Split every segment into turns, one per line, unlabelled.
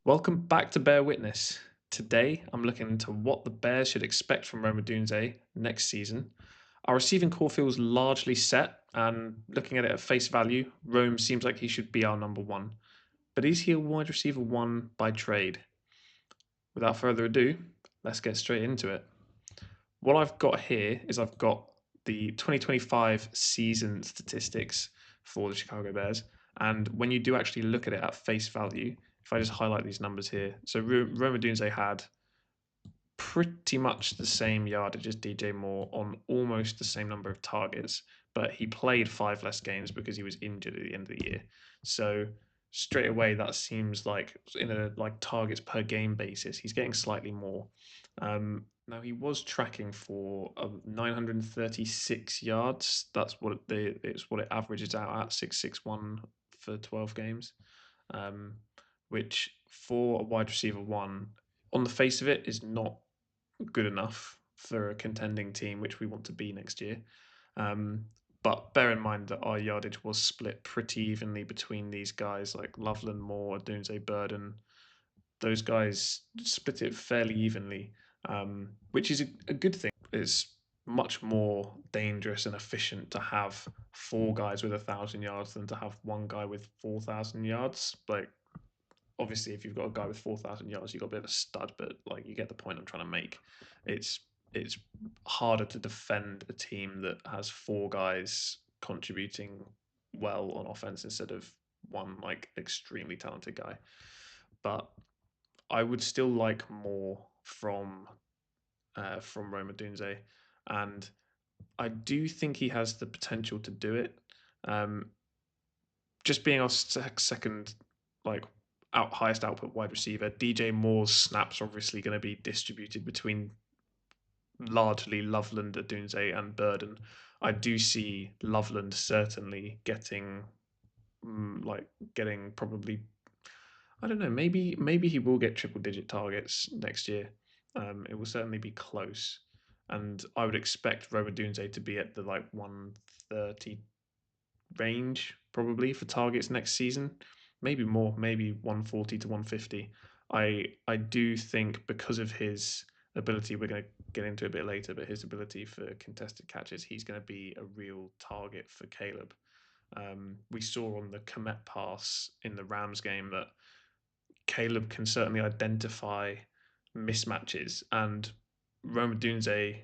Welcome back to Bear Witness. Today, I'm looking into what the Bears should expect from Rome Odunze next season. Our receiving core feels largely set, and looking at it at face value, Rome seems like he should be our number one. But is he a wide receiver one by trade? Without further ado, let's get straight into it. What I've got here is I've got the 2025 season statistics for the Chicago Bears. And when you do actually look at it at face value, if I just highlight these numbers here, so Rome Odunze had pretty much the same yardage as DJ Moore on almost the same number of targets, but he played 5 less games because he was injured at the end of the year. So straight away, that seems like in a targets per game basis, he's getting slightly more. Now he was tracking for 936 yards. That's what it's what it averages out at 661 for 12 games, um, which for a wide receiver one, on the face of it, is not good enough for a contending team, which we want to be next year. Um, but bear in mind that our yardage was split pretty evenly between these guys like Loveland, Moore, Dunze, Burden. Those guys split it fairly evenly, which is a good thing. It's much more dangerous and efficient to have 4 guys with 1,000 yards than to have one guy with 4,000 yards. Like, obviously, if you've got a guy with 4,000 yards, you've got a bit of a stud, but like you get the point I'm trying to make. It's it's harder to defend a team that has 4 guys contributing well on offense instead of one like extremely talented guy. But I would still like more from Roma Dunze, and I do think he has the potential to do it. Um, just being our second, like, highest output wide receiver, DJ Moore's snaps are obviously going to be distributed between largely Loveland, Adunze, and Burden. I do see Loveland certainly getting probably, I don't know, maybe he will get triple digit targets next year. It will certainly be close, and I would expect Robert Dunze to be at the 130 range probably for targets next season, maybe more, maybe 140 to 150. I do think because of his ability, we're going to get into it a bit later, but his ability for contested catches, he's going to be a real target for Caleb. We saw on the Komet pass in the Rams game that Caleb can certainly identify mismatches, and Roma Dunze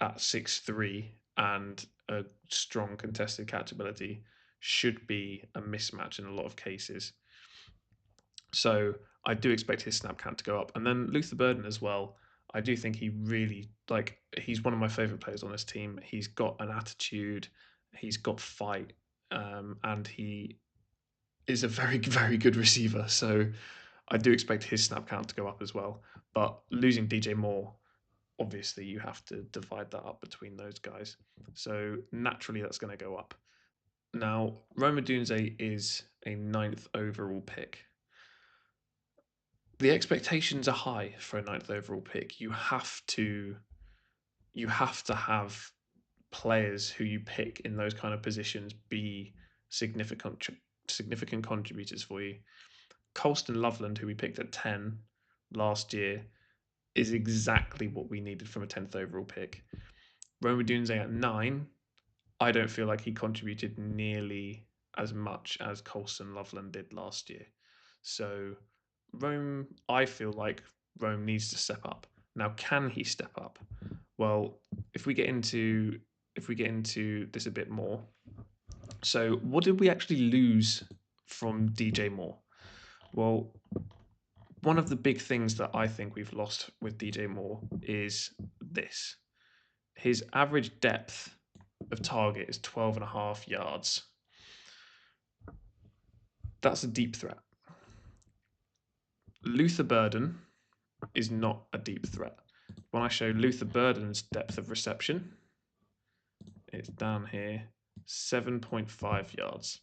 at 6'3" and a strong contested catchability should be a mismatch in a lot of cases. So I do expect his snap count to go up. And then Luther Burden as well. I do think he really, he's one of my favorite players on this team. He's got an attitude, he's got fight, and he is a very, very good receiver. So I do expect his snap count to go up as well. But losing DJ Moore, obviously you have to divide that up between those guys. So naturally that's going to go up. Now, Roma Dunze is a 9th overall pick. The expectations are high for a 9th overall pick. You have to have players who you pick in those kind of positions be significant contributors for you. Colston Loveland, who we picked at 10 last year, is exactly what we needed from a 10th overall pick. Roma Dunze at 9, I don't feel like he contributed nearly as much as Colston Loveland did last year. So I feel like Rome needs to step up. Now, can he step up? Well, if we get into this a bit more. So, what did we actually lose from DJ Moore? Well, one of the big things that I think we've lost with DJ Moore is this. His average depth of target is 12.5 yards. That's a deep threat. Luther Burden is not a deep threat. When I show Luther Burden's depth of reception, it's down here, 7.5 yards.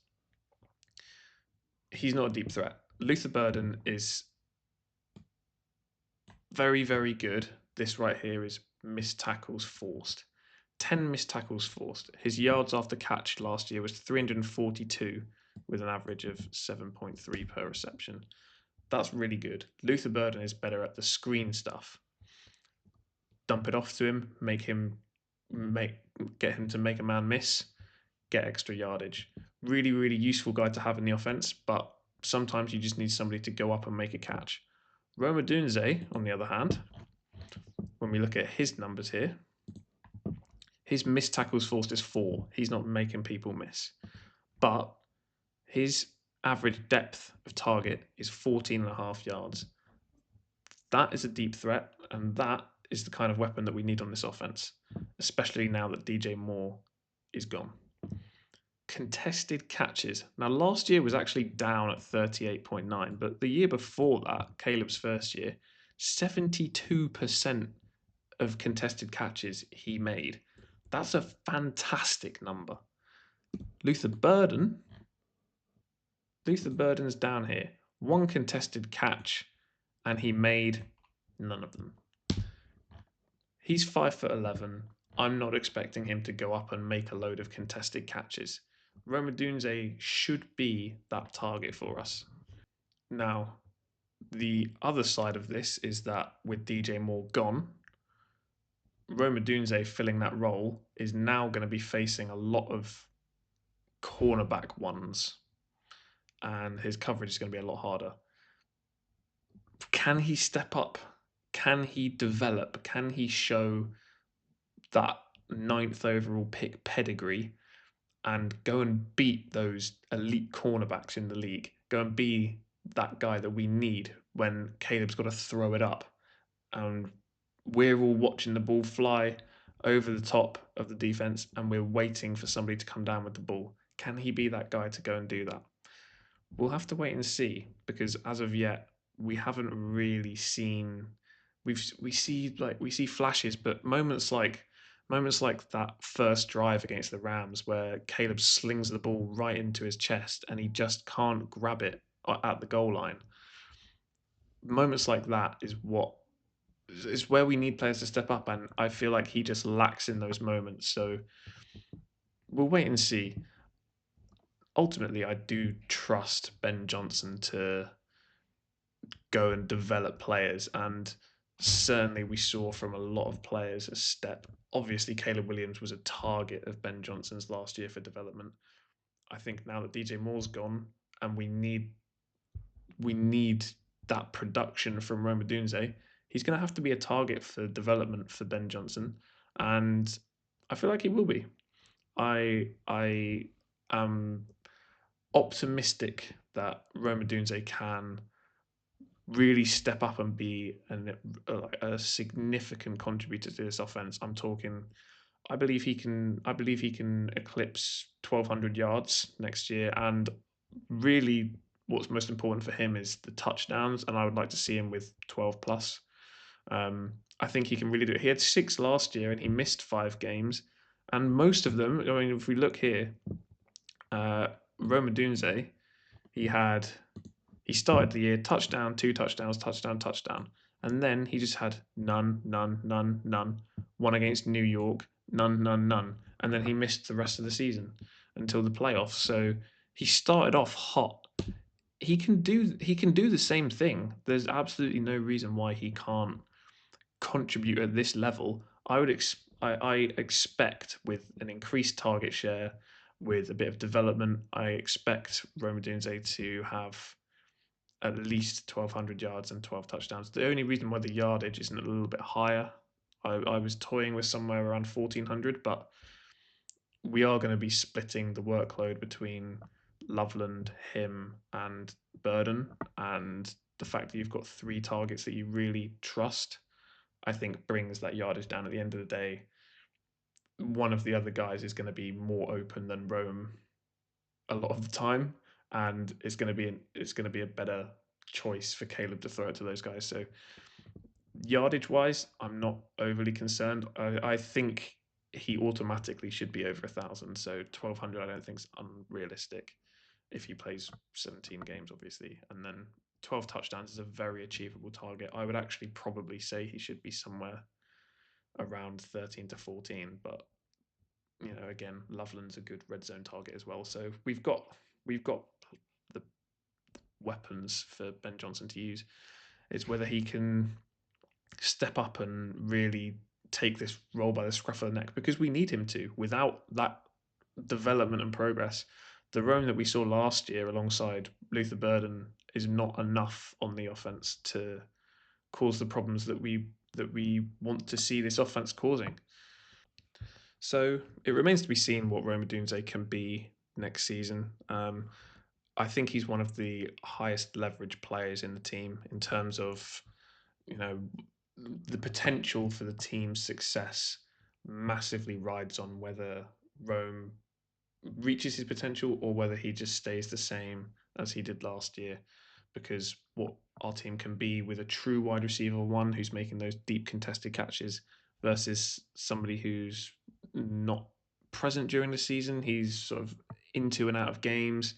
He's not a deep threat. Luther Burden is very, very good. This right here is missed tackles forced. 10 missed tackles forced. His yards after catch last year was 342 with an average of 7.3 per reception. That's really good. Luther Burden is better at the screen stuff. Dump it off to him, make get him to make a man miss, get extra yardage. Really, really useful guy to have in the offense, but sometimes you just need somebody to go up and make a catch. Rome Odunze, on the other hand, when we look at his numbers here, his missed tackles forced is 4. He's not making people miss. But his average depth of target is 14.5 yards. That is a deep threat, and that is the kind of weapon that we need on this offense, especially now that DJ Moore is gone. Contested catches. Now, last year was actually down at 38.9, but the year before that, Caleb's first year, 72% of contested catches he made. That's a fantastic number. Luther Burden. Luther Burden's down here. 1 contested catch, and he made none of them. He's 5'11". I'm not expecting him to go up and make a load of contested catches. Rome Odunze should be that target for us. Now, the other side of this is that with DJ Moore gone, Rome Odunze filling that role is now going to be facing a lot of cornerback ones, and his coverage is going to be a lot harder. Can he step up? Can he develop? Can he show that 9th overall pick pedigree and go and beat those elite cornerbacks in the league? Go and be that guy that we need when Caleb's got to throw it up and we're all watching the ball fly over the top of the defense and we're waiting for somebody to come down with the ball. Can he be that guy to go and do that? We'll have to wait and see, because as of yet we haven't really seen. We see flashes, but moments like that first drive against the Rams where Caleb slings the ball right into his chest and he just can't grab it at the goal line. Moments like that is where we need players to step up, and I feel like he just lacks in those moments. So we'll wait and see. Ultimately, I do trust Ben Johnson to go and develop players, and certainly we saw from a lot of players a step. Obviously, Caleb Williams was a target of Ben Johnson's last year for development. I think now that DJ Moore's gone and we need that production from Rome Odunze, he's going to have to be a target for development for Ben Johnson, and I feel like he will be. I am optimistic that Rome Odunze can really step up and be a significant contributor to this offense. I'm talking. I believe he can. I believe he can eclipse 1,200 yards next year, and really, what's most important for him is the touchdowns, and I would like to see him with 12 plus. I think he can really do it. He had 6 last year, and he missed 5 games, and most of them. I mean, if we look here, Rome Odunze, he started the year touchdown, 2 touchdowns, touchdown, touchdown, and then he just had none, none, none, none. One against New York, none, none, none, and then he missed the rest of the season until the playoffs. So he started off hot. He can do the same thing. There's absolutely no reason why he can't contribute at this level. I expect with an increased target share, with a bit of development, I expect Rome Odunze to have at least 1,200 yards and 12 touchdowns. The only reason why the yardage isn't a little bit higher, I was toying with somewhere around 1,400, but we are going to be splitting the workload between Loveland, him, and Burden, and the fact that you've got 3 targets that you really trust, I think brings that yardage down. At the end of the day, one of the other guys is going to be more open than Rome a lot of the time, and it's going to be a better choice for Caleb to throw it to those guys. So yardage wise, I'm not overly concerned. I think he automatically should be over 1,000. So 1,200, I don't think is unrealistic if he plays 17 games, obviously, and then 12 touchdowns is a very achievable target. I would actually probably say he should be somewhere around 13 to 14, but again, Loveland's a good red zone target as well. So we've got the weapons for Ben Johnson to use. It's whether he can step up and really take this role by the scruff of the neck, because we need him to. Without that development and progress, the Rome that we saw last year alongside Luther Burden is not enough on the offense to cause the problems that we want to see this offense causing. So it remains to be seen what Rome Odunze can be next season. I think he's one of the highest leverage players in the team in terms of, you know, the potential for the team's success massively rides on whether Rome reaches his potential or whether he just stays the same as he did last year. Because what our team can be with a true wide receiver one who's making those deep contested catches versus somebody who's not present during the season, he's sort of into and out of games.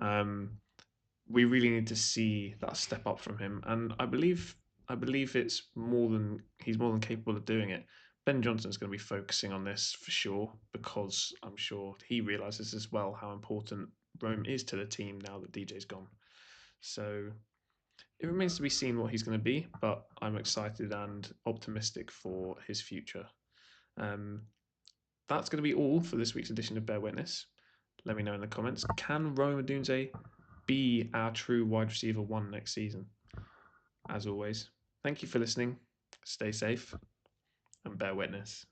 Um, we really need to see that step up from him, and I believe it's more than he's more than capable of doing it. Ben Johnson's going to be focusing on this for sure, because I'm sure he realizes as well how important Rome is to the team now that DJ's gone. So it remains to be seen what he's going to be, but I'm excited and optimistic for his future. Um, that's going to be all for this week's edition of Bear Witness. Let me know in the comments. Can Rome Odunze be our true wide receiver one next season? As always, thank you for listening. Stay safe and bear witness.